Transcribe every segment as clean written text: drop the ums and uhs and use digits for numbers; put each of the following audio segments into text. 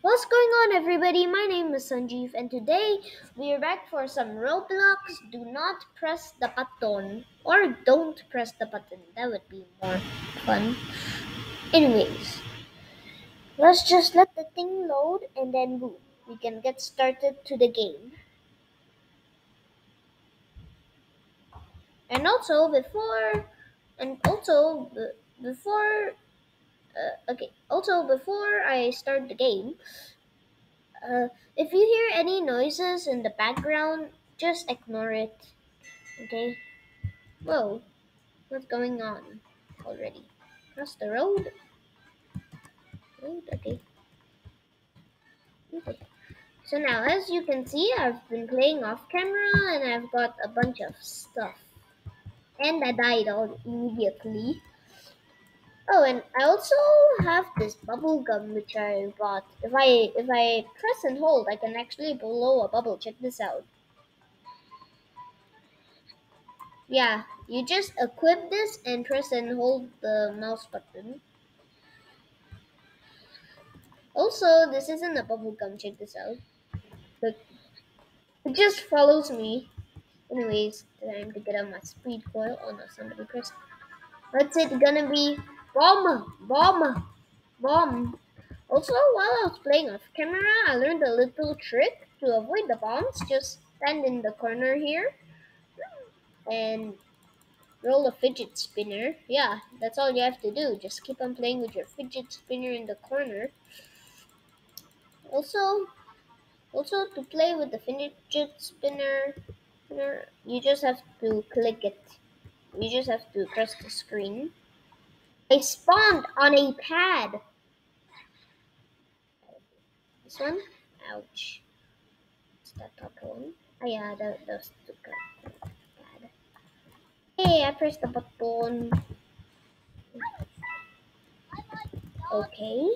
What's going on, everybody? My name is Sanjeev, and today we are back for some Roblox. Do not press the button, or don't press the button. That would be more fun. Anyways, let's just let the thing load, and then boom, we can get started to the game. And also before, before I start the game, if you hear any noises in the background, just ignore it. Okay. Whoa, what's going on already? Cross the road? Okay. Okay. So now, as you can see, I've been playing off camera and I've got a bunch of stuff. And I died all immediately. Oh, and I also have this bubble gum which I bought. If I press and hold, I can actually blow a bubble. Check this out. Yeah, you just equip this and press and hold the mouse button. Also, this isn't a bubble gum. Check this out. Look, it just follows me. Anyways, time to get on my speed coil. Oh no, somebody pressed. What's it gonna be? Bomb! Bomb! Bomb! Also, while I was playing off camera, I learned a little trick to avoid the bombs. Just stand in the corner here and roll a fidget spinner. Yeah, that's all you have to do. Just keep on playing with your fidget spinner in the corner. Also, to play with the fidget spinner, you just have to click it. You just have to press the screen. I spawned on a pad. This one? Ouch. It's that top one. Oh yeah, those two pad. Hey, I pressed the button. Okay.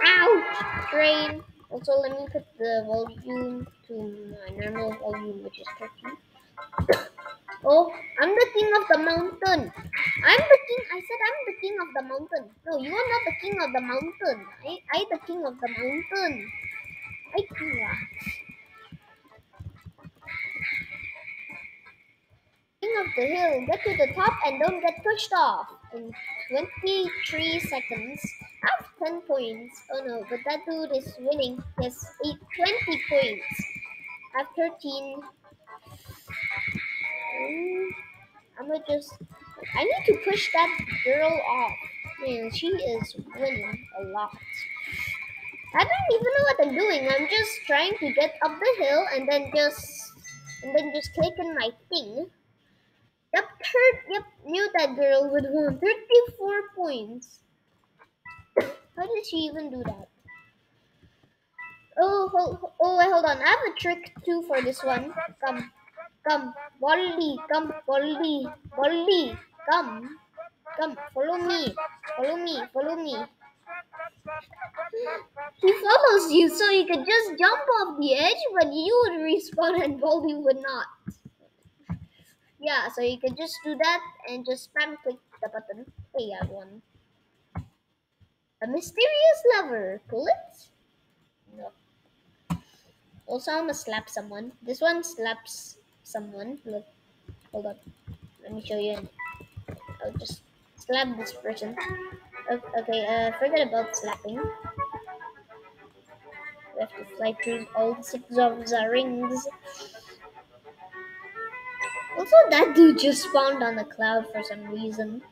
Ouch! Train. Also, let me put the volume to my normal volume, which is 30. Oh, I'm the king of the mountain. I said I'm the king of the mountain. No, you are not the king of the mountain. I the king of the mountain. Yeah. King of the hill. Get to the top and don't get pushed off. In 23 seconds. I have 10 points. Oh no, but that dude is winning. Yes, 20 points. I have 13. I'm gonna just. I need to push that girl off. Man, she is winning a lot. I don't even know what I'm doing. I'm just trying to get up the hill and then just clicking my thing. Yep, knew that girl would win 34 points. How did she even do that? Wait, hold on. I have a trick too for this one. Come, Bolly, come, follow me. He follows you, so you could just jump off the edge, but you would respawn and Bolly would not. Yeah, so you can just do that and just spam click the button. Hey, I won. A mysterious lever. Pull it? No. Also, I'm gonna slap someone. This one slaps someone. Look, hold on. Let me show you. I'll just slap this person. Okay, forget about slapping. We have to fly through all the six of the rings. Also, that dude just spawned on the cloud for some reason.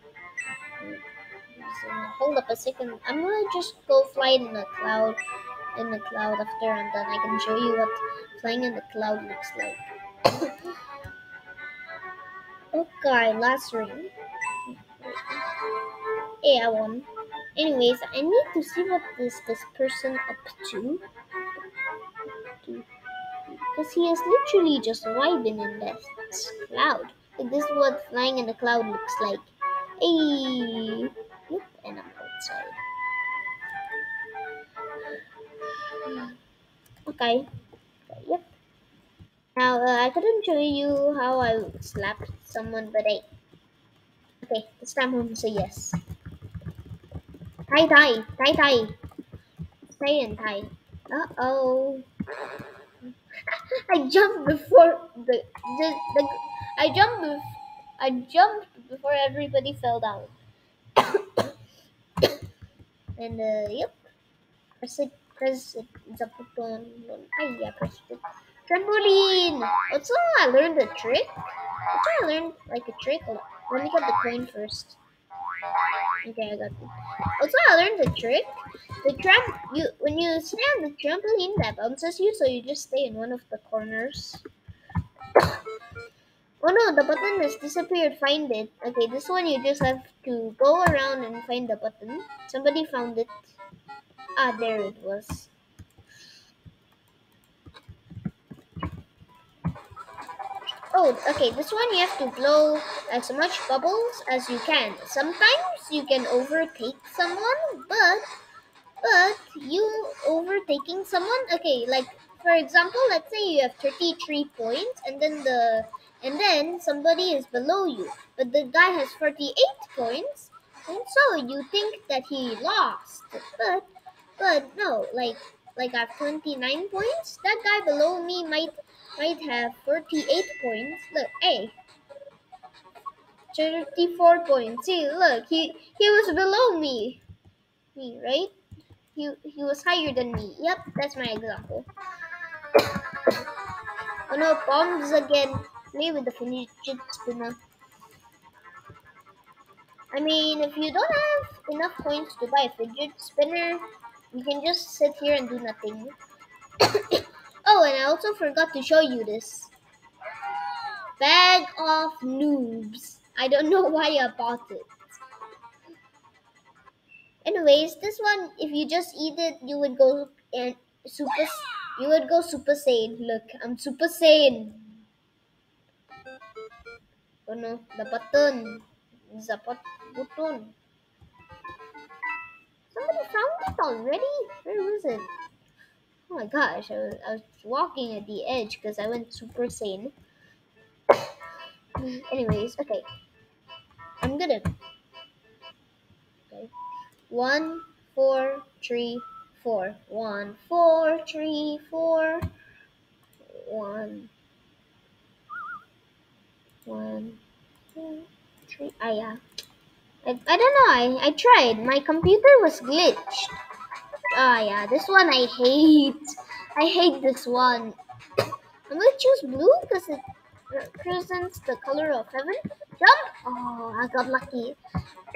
So, hold up a second. I'm gonna just go fly in the cloud. After I'm done, I can show you what flying in the cloud looks like. Okay, last ring. Hey, I won. Anyways, I need to see what this person up to. Because he is literally just vibing in that cloud. Like, this is what flying in the cloud looks like. Hey, yep, and I'm outside. Okay, yep. Now, I couldn't show you how I slapped someone, but hey. Okay, this time I'm gonna say yes. Tai tai. Stay and tie. Uh-oh. I jumped before the I jumped I jumped before everybody fell down. And yep, press it, the button. Ay, yeah, press it. Trampoline! Also, I learned a trick. Also, I learned like a trick. Hold on. Let me get the coin first. Okay, I got it. Also, I learned the trick. You when you stay on the trampoline, that bounces you, so you just stay in one of the corners. Oh no, the button has disappeared. Find it. Okay, this one you just have to go around and find the button. Somebody found it. Ah, there it was. Oh, okay, this one you have to blow as much bubbles as you can. Sometimes you can overtake someone, but you overtaking someone, okay, like for example, let's say you have 33 points and then somebody is below you, but the guy has 48 points, and so you think that he lost. But no, like I have 29 points. That guy below me might have 48 points. Look, hey, 34 points. See, look, he was below me, right? He was higher than me. Yep, that's my example. Oh no, bombs again. Play with the fidget spinner. I mean, if you don't have enough coins to buy a fidget spinner, you can just sit here and do nothing. Oh, and I also forgot to show you this. Bag of noobs. I don't know why I bought it. Anyways, this one, if you just eat it, you would go and super. You would go Super Saiyan. Look, I'm Super Saiyan. Oh no, the button. Button. Somebody found it already? Where was it? Oh my gosh, I was walking at the edge because I went Super Saiyan. Anyways, okay. I'm gonna. Okay. 1, 4, 3, 4. 1, 4, 3, 4. 1, 1, 2, 3. Ah, yeah. I don't know. I tried. My computer was glitched. Ah, yeah. This one I hate. I hate this one. I'm gonna choose blue because it represents the color of heaven. Jump! Oh, I got lucky.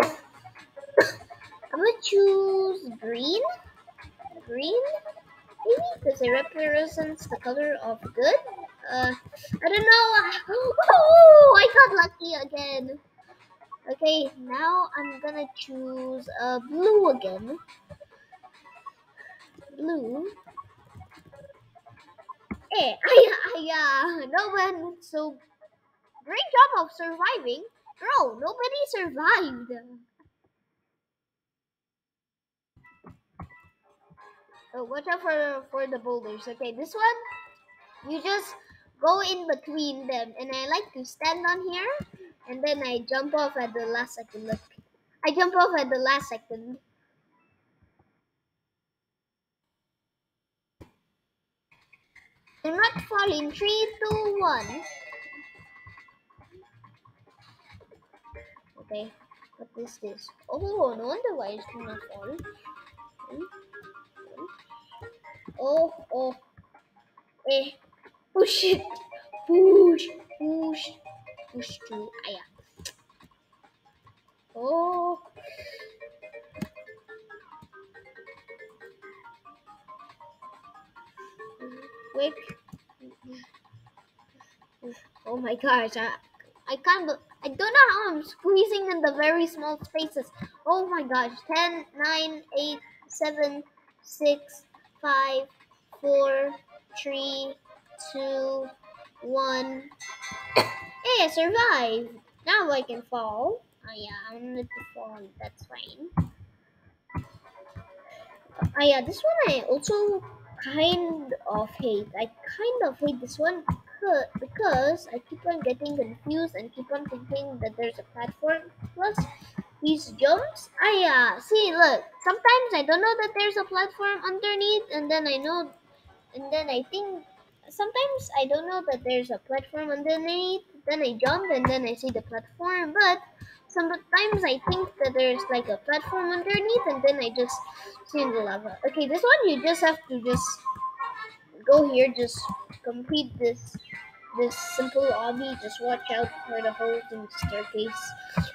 I'm gonna choose green. Green, maybe because it represents the color of good. I don't know. Oh, I got lucky again. Okay, now I'm gonna choose blue again. Blue. Eh, yeah. No one. So great job of surviving. Bro, nobody survived. So watch out for the boulders. Okay, this one you just go in between them, and I like to stand on here, and then I jump off at the last second. Look, I jump off at the last second. Do not fall in 3, 2, 1. Okay, what is this? Oh, no wonder why it's do not fall. Hmm, Oh, oh, eh, push it, push, push, push through. Ah, yeah. Oh, quick. Oh my gosh, I can't. I don't know how I'm squeezing in the very small spaces. Oh my gosh, 10, 9, 8, 7, 6, 5, 4, 3, 2, 1. Hey, I survived. Now I can fall. Oh yeah, I'm not to fall. That's fine. Oh yeah, this one I also kind of hate. I kind of hate this one because I keep on getting confused and keep on thinking that there's a platform plus these jumps. See, look. Sometimes I don't know that there's a platform underneath, and then I think sometimes I don't know that there's a platform underneath. Then I jump, and then I see the platform. But sometimes I think that there's like a platform underneath, and then I just see the lava. Okay, this one you just have to just go here, just complete this simple obby. Just watch out for the holes in the staircase, and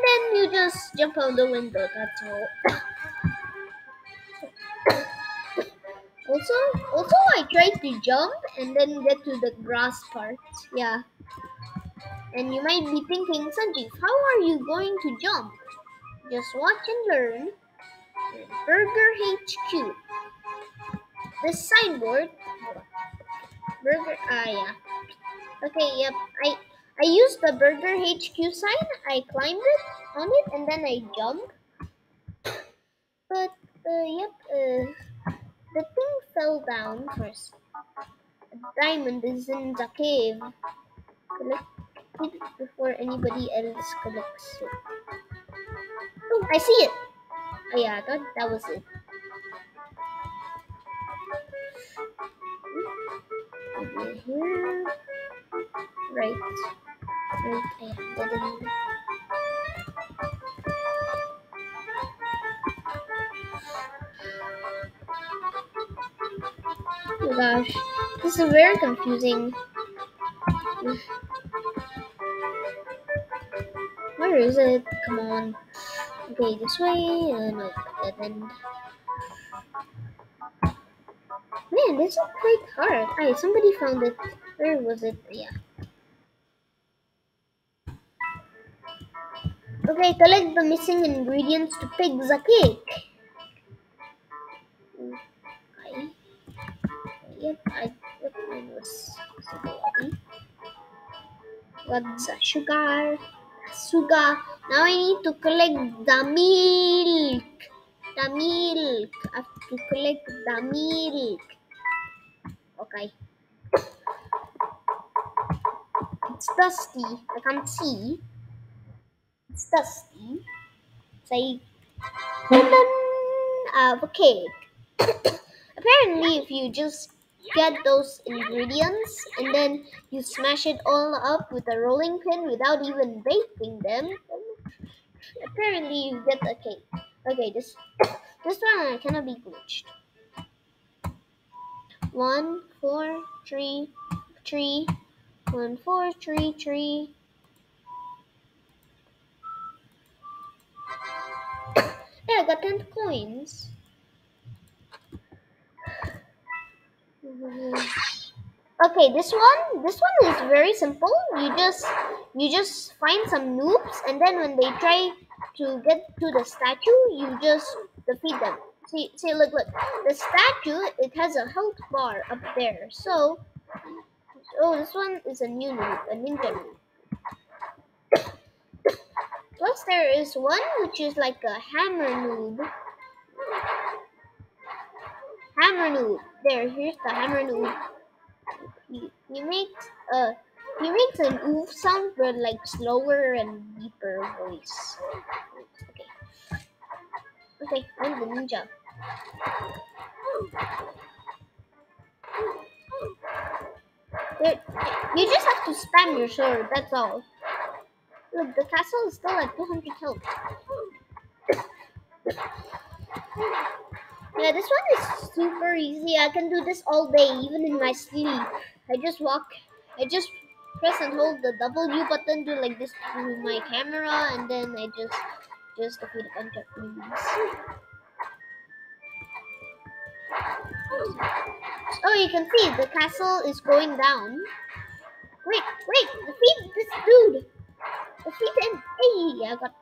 then you just jump out the window. That's all. Also, also I tried to jump and then get to the grass part. Yeah, and you might be thinking, Sanjeev, how are you going to jump? Just watch and learn. Burger HQ. This signboard. Burger. Yeah. Okay. Yep. I used the Burger HQ sign. I climbed it on it and then I jumped. But yep. The thing fell down first. A diamond is in the cave. Collect it before anybody else collects it. Oh, I see it. Oh, yeah, I thought that was it. Over here. Right. Right. Yeah, that didn't. Oh gosh. This is very confusing. Where is it? Come on. Okay, this way. No, that end. Man, this is quite hard. Somebody found it. Where was it? Yeah. Okay, collect the missing ingredients to bake the cake. I, yep, mine was Sugar. Got the sugar. Sugar. Now I need to collect the milk. The milk. I have to collect the milk. Okay. It's dusty. I can't see. It's dusty. Say, okay. Apparently, if you just get those ingredients and then you smash it all up with a rolling pin without even baking them, apparently you get a cake. Okay, this one cannot be glitched. 1 4 3 3 1 4 3 3. Yeah, I got 10 coins. Okay, this one is very simple. You just find some noobs, and then when they try to get to the statue, you just defeat them. See, look. The statue, it has a health bar up there. So, oh, this one is a new noob, a ninja noob. Plus, there is one which is like a hammer noob. Hammer noob. Here's the hammer noob. He makes an oof sound, but like slower and deeper voice. Okay, I'm the ninja. There, you just have to spam your sword. That's all. Look, the castle is still at 200 health. Yeah, this one is super easy. I can do this all day, even in my sleep. I just walk. I just press and hold the W button, do like this to my camera, and then I just defeat a bunch of enemies. Oh, you can see the castle is going down. Wait, defeat this dude. Defeat him. Hey, I got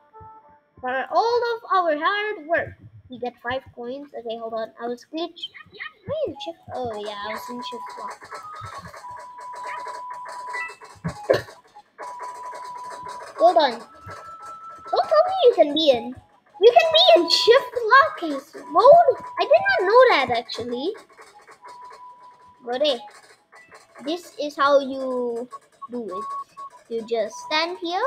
for all of our hard work. We get 5 coins. Okay, hold on. I was glitched. Am I in shift? Oh yeah, I was in shift lock. Hold on. Don't tell me you can be in. You can be in shift lock mode. I did not know that actually. But hey, this is how you do it. You just stand here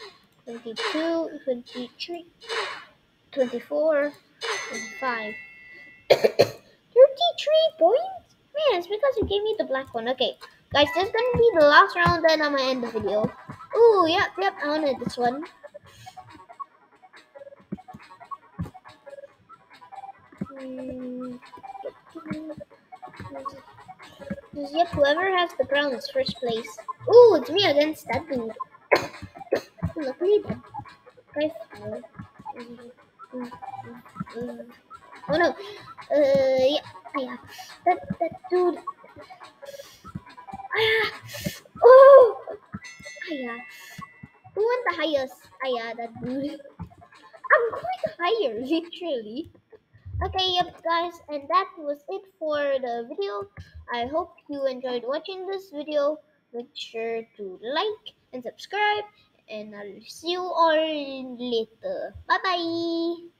22, 23, 24, 25. 33 points? Man, it's because you gave me the black one. Okay, guys, this is gonna be the last round, then I'm gonna end the video. Ooh, yep, I wanted this one. Hmm. Yep, whoever has the crown is first place. Ooh, it's me against that dude. Luckily, that guy fell. Mm, mm. Oh no. Yeah. That dude. Ah, oh, yeah. Who went the highest? Yeah, that dude. I'm going higher, literally. Okay, yep, guys, and that was it for the video. I hope you enjoyed watching this video. Make sure to like and subscribe, and I'll see you all later. Bye bye.